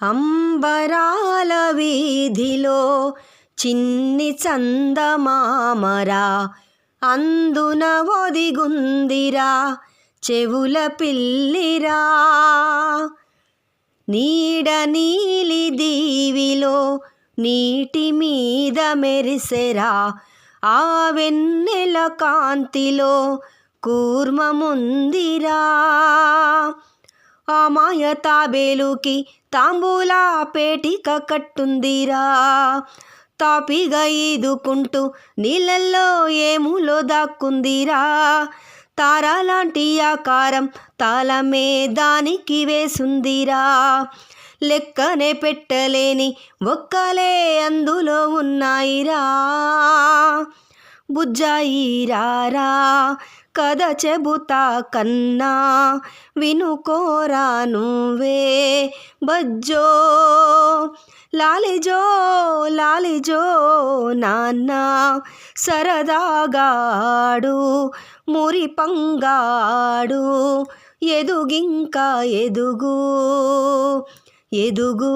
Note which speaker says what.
Speaker 1: అంబరాల వీధిలో చిన్ని చందమామరా, అందున ఒదిగుందిరా చెవుల పిల్లిరా. నీడ నీలి దీవిలో నీటి మీద మెరిసెరా, ఆ వెన్నెల కాంతిలో కూర్మముందిరా. ఆ మాయ తాబేలుకి తాంబూలా పేటిక కట్టుందిరా, తాపిగా ఈదుకుంటూ నీళ్ళల్లో ఏములో దాక్కుందిరా. తారలాంటి ఆకారం తాళమే దానికి వేసుందిరా, లెక్కనే పెట్టలేని ఒక్కలే అందులో ఉన్నాయిరా. బుజ్జాయిరారా కథ చెబుతా కన్నా, వినుకోరా నువ్వే బజ్జో. లాలిజో లాలిజో నాన్న సరదాగాడు మురిపంగాడు, ఎదుగింకా ఎదుగు ఎదుగు.